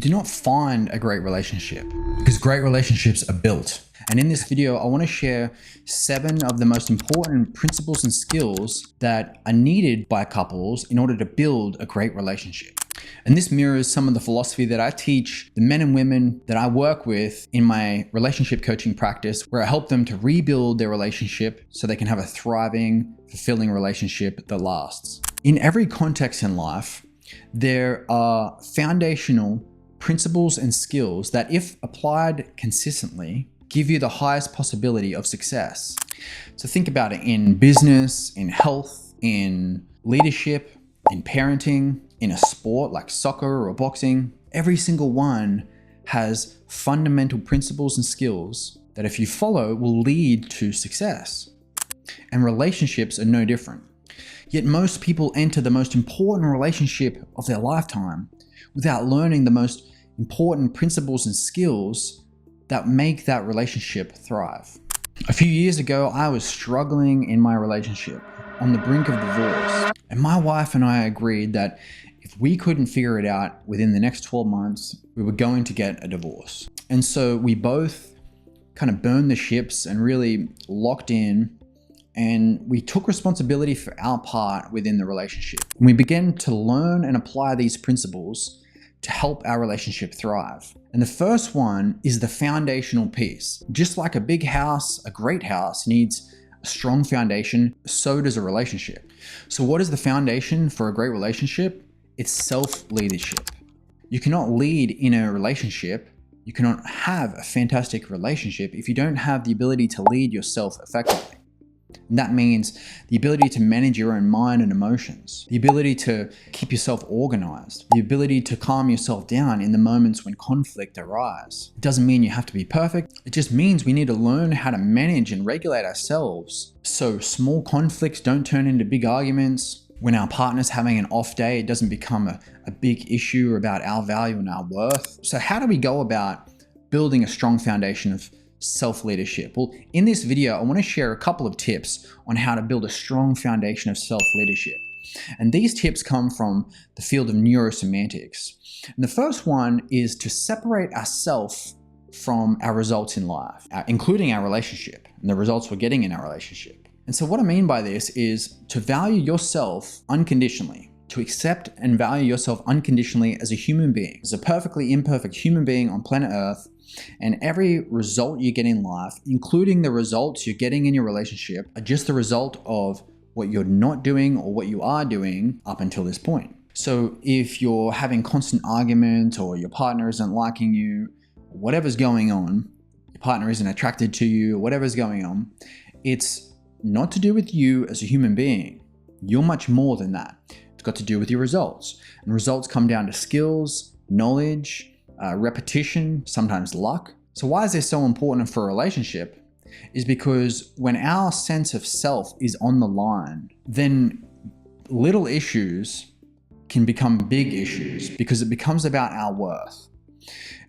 do not find a great relationship, because great relationships are built. And in this video, I want to share 7 of the most important principles and skills that are needed by couples in order to build a great relationship. And this mirrors some of the philosophy that I teach the men and women that I work with in my relationship coaching practice, where I help them to rebuild their relationship so they can have a thriving, fulfilling relationship that lasts. In every context in life, there are foundational principles and skills that, if applied consistently, give you the highest possibility of success. So think about it in business, in health, in leadership, in parenting, in a sport like soccer or boxing. Every single one has fundamental principles and skills that, if you follow, will lead to success. And relationships are no different. Yet most people enter the most important relationship of their lifetime without learning the most important principles and skills that make that relationship thrive. A few years ago, I was struggling in my relationship, on the brink of divorce. And my wife and I agreed that if we couldn't figure it out within the next 12 months, we were going to get a divorce. And so we both kind of burned the ships and really locked in, and we took responsibility for our part within the relationship. And we began to learn and apply these principles to help our relationship thrive. And the first one is the foundational piece. Just like a big house, a great house needs a strong foundation, so does a relationship. So what is the foundation for a great relationship? It's self-leadership. You cannot lead in a relationship, you cannot have a fantastic relationship if you don't have the ability to lead yourself effectively. And that means the ability to manage your own mind and emotions, the ability to keep yourself organized, the ability to calm yourself down in the moments when conflict arises. It doesn't mean you have to be perfect. It just means we need to learn how to manage and regulate ourselves so small conflicts don't turn into big arguments. When our partner's having an off day, it doesn't become a big issue about our value and our worth. So how do we go about building a strong foundation of self-leadership? Well, in this video, I want to share a couple of tips on how to build a strong foundation of self-leadership. And these tips come from the field of neurosemantics. And the first one is to separate ourselves from our results in life, including our relationship and the results we're getting in our relationship. And so what I mean by this is to value yourself unconditionally, to accept and value yourself unconditionally as a human being, as a perfectly imperfect human being on planet Earth. And every result you get in life, including the results you're getting in your relationship, are just the result of what you're not doing or what you are doing up until this point. So if you're having constant arguments, or your partner isn't liking you, whatever's going on, your partner isn't attracted to you, whatever's going on, it's not to do with you as a human being. You're much more than that. It's got to do with your results. And results come down to skills, knowledge, repetition, sometimes luck. So why is this so important for a relationship? Is because when our sense of self is on the line, then little issues can become big issues because it becomes about our worth.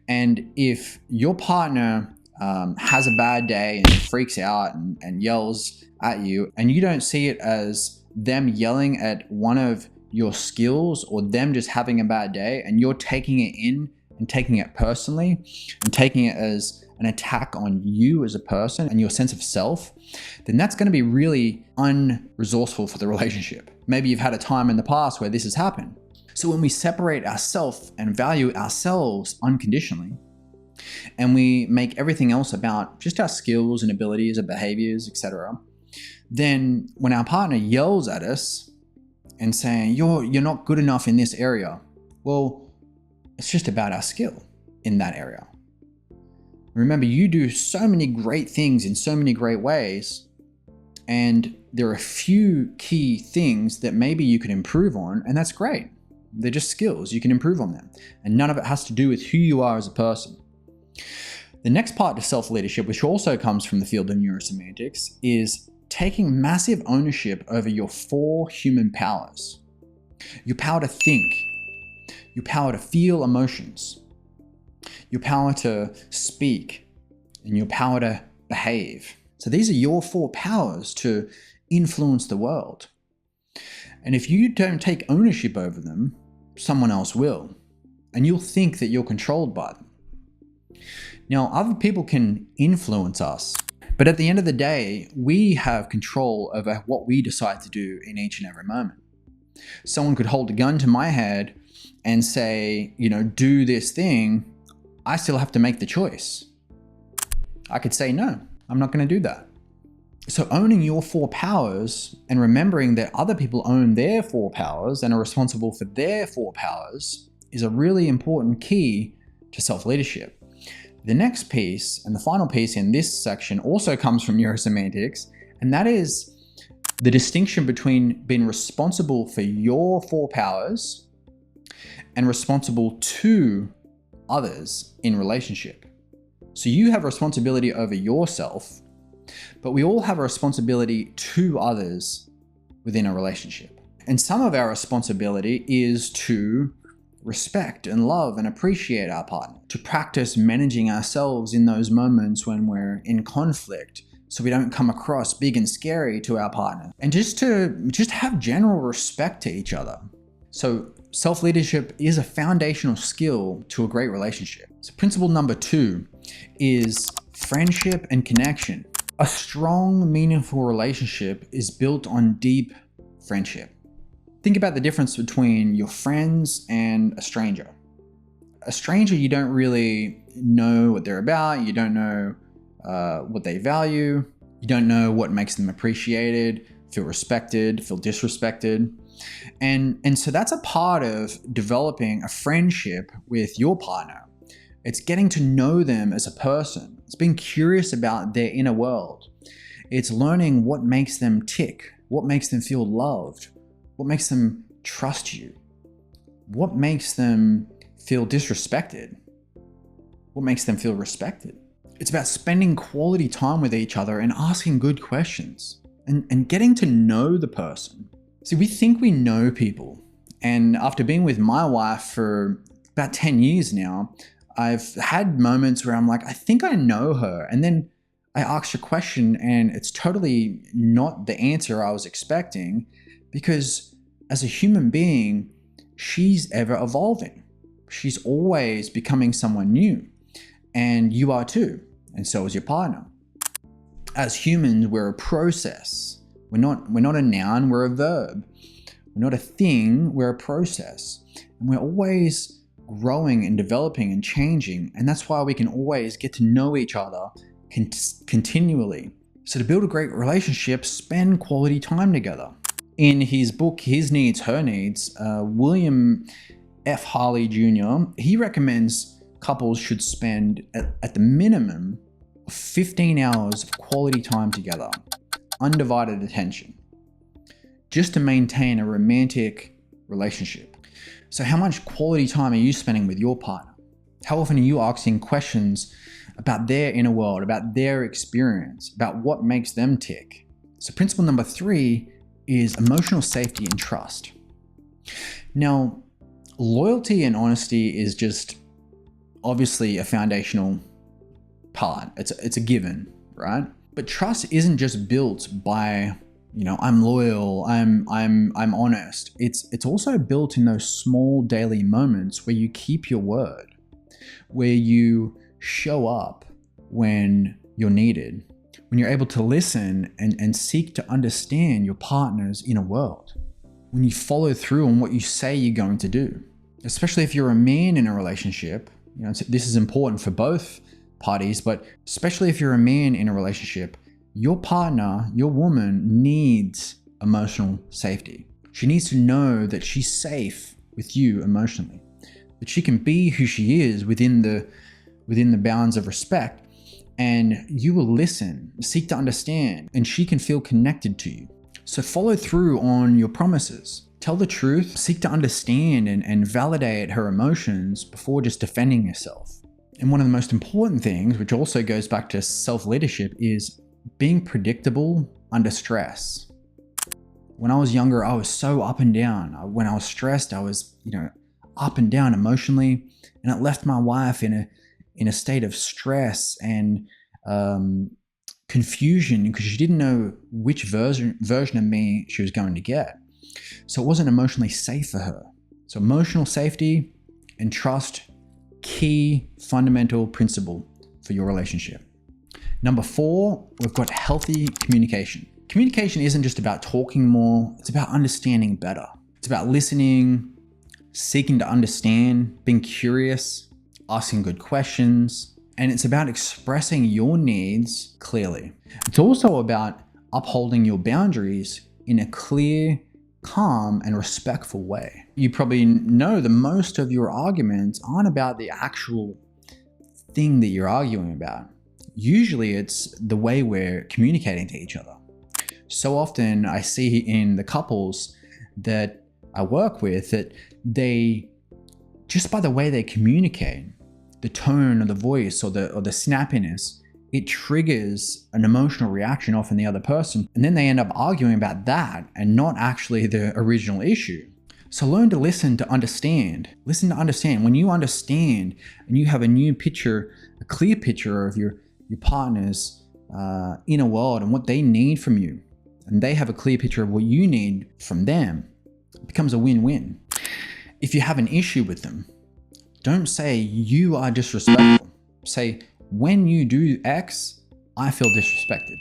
And if your partner has a bad day and freaks out and yells at you, and you don't see it as them yelling at one of your skills or them just having a bad day, and you're taking it in and taking it personally and taking it as an attack on you as a person and your sense of self, then that's going to be really unresourceful for the relationship. Maybe you've had a time in the past where this has happened. So when we separate ourselves and value ourselves unconditionally, and we make everything else about just our skills and abilities and behaviors, etc., then when our partner yells at us and saying, you're not good enough in this area, well, it's just about our skill in that area. Remember, you do so many great things in so many great ways, and there are a few key things that maybe you could improve on, and that's great. They're just skills. You can improve on them, and none of it has to do with who you are as a person. The next part to self-leadership, which also comes from the field of neurosemantics, is taking massive ownership over your 4 human powers. Your power to think, your power to feel emotions, your power to speak, and your power to behave. So these are your 4 powers to influence the world. And if you don't take ownership over them, someone else will. and you'll think that you're controlled by them. Now, other people can influence us, but at the end of the day, we have control over what we decide to do in each and every moment. Someone could hold a gun to my head and say, do this thing. I still have to make the choice. I could say, no, I'm not going to do that. So owning your 4 powers and remembering that other people own their 4 powers and are responsible for their 4 powers is a really important key to self-leadership. The next piece, and the final piece in this section, also comes from neurosemantics, and that is the distinction between being responsible for your 4 powers and responsible to others in relationship. So you have responsibility over yourself, but we all have a responsibility to others within a relationship. And some of our responsibility is to respect and love and appreciate our partner, to practice managing ourselves in those moments when we're in conflict, so we don't come across big and scary to our partner, and just have general respect to each other. So self-leadership is a foundational skill to a great relationship. So principle number 2 is friendship and connection. A strong, meaningful relationship is built on deep friendship. Think about the difference between your friends and a stranger. A stranger, you don't really know what they're about. You don't know what they value. You don't know what makes them appreciated, feel respected, feel disrespected. And so that's a part of developing a friendship with your partner. It's getting to know them as a person. It's being curious about their inner world. It's learning what makes them tick, what makes them feel loved, what makes them trust you, what makes them feel disrespected, what makes them feel respected. It's about spending quality time with each other and asking good questions and getting to know the person. See, we think we know people. And after being with my wife for about 10 years now, I've had moments where I'm like, I think I know her. And then I ask a question and it's totally not the answer I was expecting, because as a human being, she's ever evolving. She's always becoming someone new, and you are too. And so is your partner. As humans, we're a process. We're not a noun, we're a verb. We're not a thing, we're a process. And we're always growing and developing and changing. And that's why we can always get to know each other continually. So to build a great relationship, spend quality time together. In his book, His Needs, Her Needs, William F. Harley Jr., he recommends couples should spend at the minimum 15 hours of quality time together, undivided attention, just to maintain a romantic relationship. So how much quality time are you spending with your partner? How often are you asking questions about their inner world, about their experience, about what makes them tick? So principle number 3 is emotional safety and trust. Now, loyalty and honesty is just obviously a foundational part. It's a given, right? But trust isn't just built by, I'm loyal, I'm honest. It's also built in those small daily moments where you keep your word, where you show up when you're needed, when you're able to listen and seek to understand your partner's inner world, when you follow through on what you say you're going to do. Especially if you're a man in a relationship, this is important for both parties, but especially if you're a man in a relationship, your partner, your woman needs emotional safety. She needs to know that she's safe with you emotionally, that she can be who she is within the bounds of respect, and you will listen, seek to understand, and she can feel connected to you. So follow through on your promises. Tell the truth, seek to understand and validate her emotions before just defending yourself. And one of the most important things, which also goes back to self-leadership, is being predictable under stress. When I was younger, I was so up and down. When I was stressed, I was, up and down emotionally, and it left my wife in a state of stress and confusion because she didn't know which version of me she was going to get. So it wasn't emotionally safe for her. So emotional safety and trust, key fundamental principle for your relationship. Number 4, we've got healthy communication. Communication isn't just about talking more, it's about understanding better. It's about listening, seeking to understand, being curious, asking good questions, and it's about expressing your needs clearly. It's also about upholding your boundaries in a clear, calm, and respectful way. You probably know that most of your arguments aren't about the actual thing that you're arguing about. Usually it's the way we're communicating to each other. So often I see in the couples that I work with that they, just by the way they communicate, the tone of the voice or the snappiness, it triggers an emotional reaction off in the other person. And then they end up arguing about that and not actually the original issue. So learn to listen to understand. Listen to understand. When you understand and you have a new picture, a clear picture of your partner's inner world and what they need from you, and they have a clear picture of what you need from them, it becomes a win-win. If you have an issue with them, don't say you are disrespectful. Say, when you do X, I feel disrespected.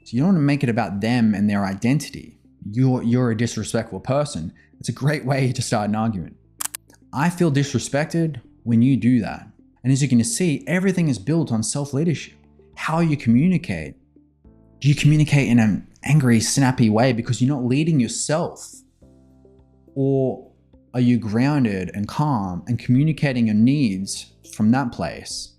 So you don't want to make it about them and their identity. You're a disrespectful person. It's a great way to start an argument. I feel disrespected when you do that. And as you can see, everything is built on self-leadership. How you communicate. Do you communicate in an angry, snappy way because you're not leading yourself? Or are you grounded and calm and communicating your needs from that place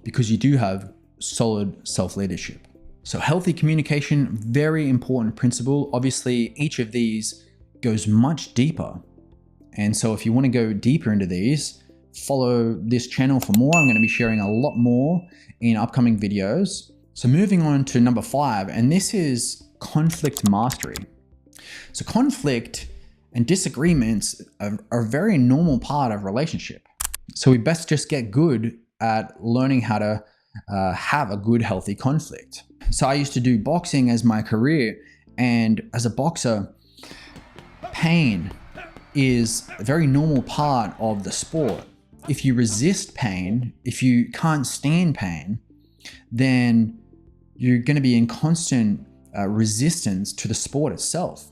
because you do have solid self-leadership? So healthy communication, very important principle. Obviously, each of these goes much deeper. And so if you want to go deeper into these, follow this channel for more. I'm going to be sharing a lot more in upcoming videos. So moving on to number 5, and this is conflict mastery. So conflict and disagreements are a very normal part of relationship. So we best just get good at learning how to have a good, healthy conflict. So I used to do boxing as my career, and as a boxer, pain is a very normal part of the sport. If you resist pain, if you can't stand pain, then you're going to be in constant resistance to the sport itself.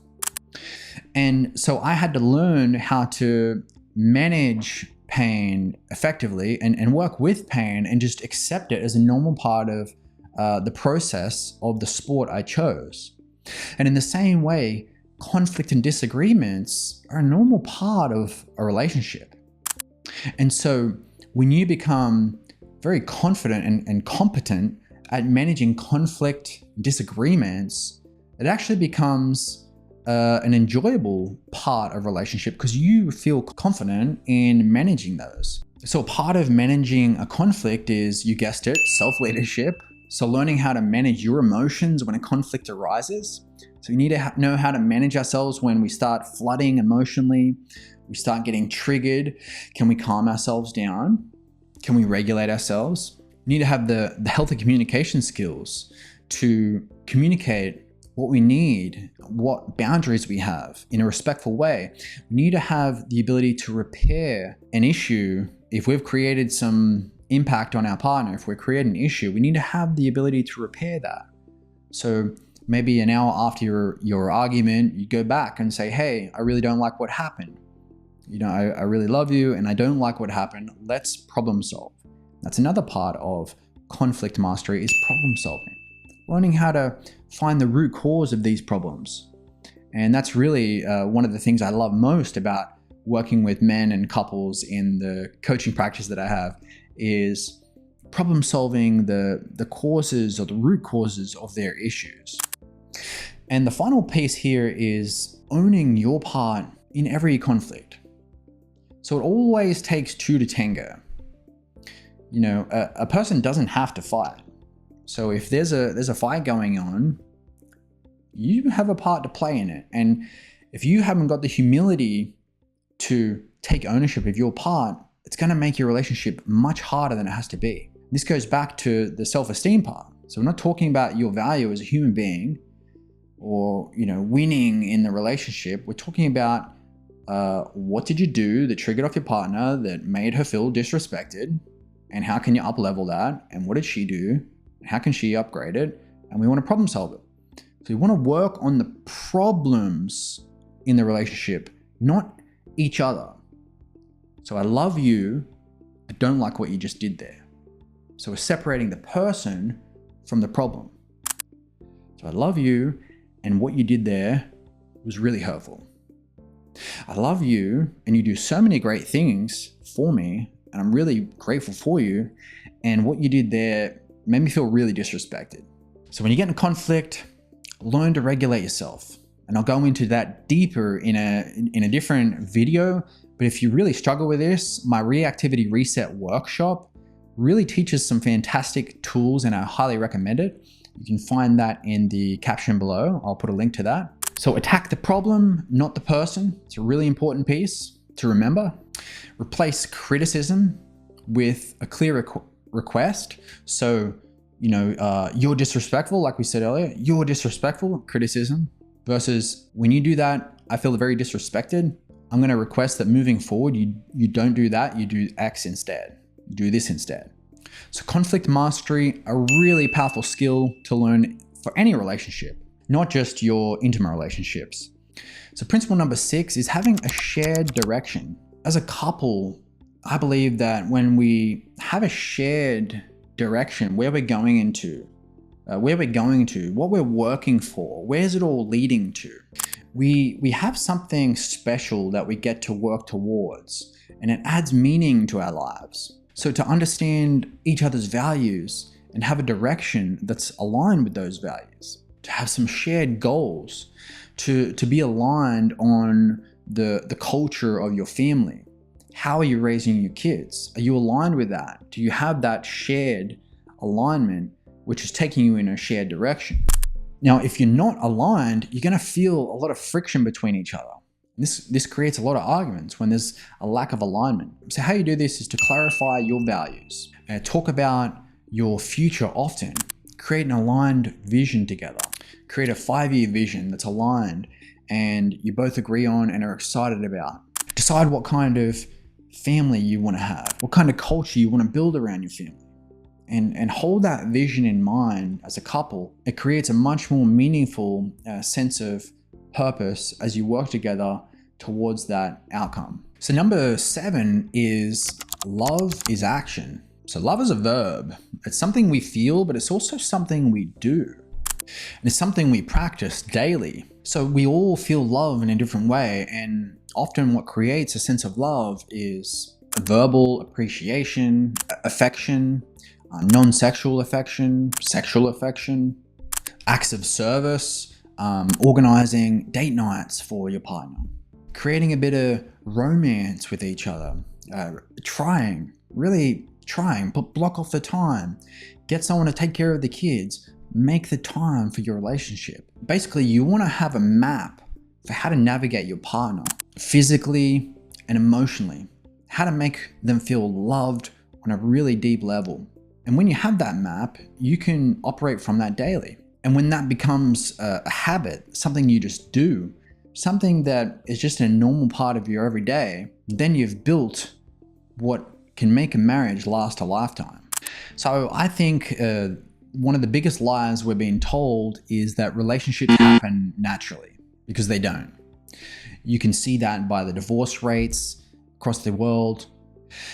And so I had to learn how to manage pain effectively and work with pain and just accept it as a normal part of the process of the sport I chose. And in the same way, conflict and disagreements are a normal part of a relationship. And so when you become very confident and competent at managing conflict, disagreements, it actually becomes an enjoyable part of relationship because you feel confident in managing those. So part of managing a conflict is, you guessed it, self-leadership. So learning how to manage your emotions when a conflict arises. So we need to know how to manage ourselves when we start flooding emotionally, we start getting triggered. Can we calm ourselves down? Can we regulate ourselves? We need to have the healthy communication skills to communicate what we need, what boundaries we have in a respectful way. We need to have the ability to repair an issue. If we've created some impact on our partner, if we're creating an issue, we need to have the ability to repair that. So maybe an hour after your argument, you go back and say, hey, I really don't like what happened. I really love you and I don't like what happened. Let's problem solve. That's another part of conflict mastery, is problem solving. Learning how to find the root cause of these problems. And that's really one of the things I love most about working with men and couples in the coaching practice that I have, is problem solving the causes or the root causes of their issues. And the final piece here is owning your part in every conflict. So it always takes two to tango. A person doesn't have to fight. So if there's a fight going on, you have a part to play in it. And if you haven't got the humility to take ownership of your part, it's going to make your relationship much harder than it has to be. This goes back to the self-esteem part. So we're not talking about your value as a human being or, winning in the relationship. We're talking about what did you do that triggered off your partner that made her feel disrespected? And how can you up level that? And what did she do? How can she upgrade it? And we want to problem solve it. So we want to work on the problems in the relationship, not each other. So I love you, I don't like what you just did there. So we're separating the person from the problem. So I love you, and what you did there was really hurtful. I love you, and you do so many great things for me, and I'm really grateful for you, and what you did there made me feel really disrespected. So when you get in conflict, learn to regulate yourself. And I'll go into that deeper in a different video. But if you really struggle with this, my reactivity reset workshop really teaches some fantastic tools, and I highly recommend it. You can find that in the caption below. I'll put a link to that. So attack the problem, not the person. It's a really important piece to remember. Replace criticism with a clear request. So, you're disrespectful, like we said earlier, you're disrespectful, criticism, versus when you do that, I feel very disrespected. I'm going to request that moving forward, you don't do that, you do X instead. You do this instead. So conflict mastery, a really powerful skill to learn for any relationship, not just your intimate relationships. So principle number 6 is having a shared direction. As a couple, I believe that when we have a shared direction, where we're going into, what we're working for, where's it all leading to, we have something special that we get to work towards, and it adds meaning to our lives. So to understand each other's values and have a direction that's aligned with those values, to have some shared goals, to be aligned on the culture of your family. How are you raising your kids? Are you aligned with that? Do you have that shared alignment, which is taking you in a shared direction? Now, if you're not aligned, you're going to feel a lot of friction between each other. This creates a lot of arguments when there's a lack of alignment. So how you do this is to clarify your values. Talk about your future often. Create an aligned vision together. Create a 5-year vision that's aligned and you both agree on and are excited about. Decide what kind of family you want to have, what kind of culture you want to build around your family. And hold that vision in mind as a couple. It creates a much more meaningful sense of purpose as you work together towards that outcome. So number 7 is love is action. So love is a verb. It's something we feel, but it's also something we do. And it's something we practice daily. So we all feel love in a different way. And often what creates a sense of love is verbal appreciation, affection, non-sexual affection, sexual affection, acts of service, organizing date nights for your partner, creating a bit of romance with each other, really trying, but block off the time, get someone to take care of the kids, make the time for your relationship. Basically, you want to have a map for how to navigate your partner physically and emotionally, how to make them feel loved on a really deep level. And when you have that map, you can operate from that daily. And when that becomes a habit, something you just do, something that is just a normal part of your everyday, then you've built what can make a marriage last a lifetime. So I think one of the biggest lies we're being told is that relationships happen naturally, because they don't. You can see that by the divorce rates across the world.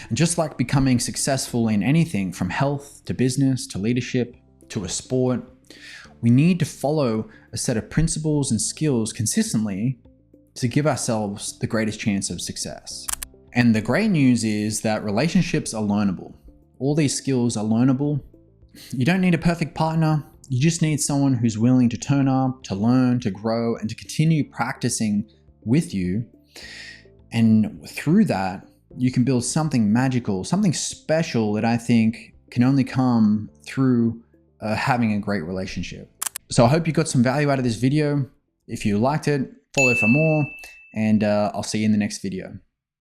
And just like becoming successful in anything from health to business to leadership to a sport, we need to follow a set of principles and skills consistently to give ourselves the greatest chance of success. And the great news is that relationships are learnable. All these skills are learnable. You don't need a perfect partner. You just need someone who's willing to turn up, to learn, to grow, and to continue practicing with you. And through that, you can build something magical, something special that I think can only come through having a great relationship. So I hope you got some value out of this video. If you liked it, follow for more, and I'll see you in the next video.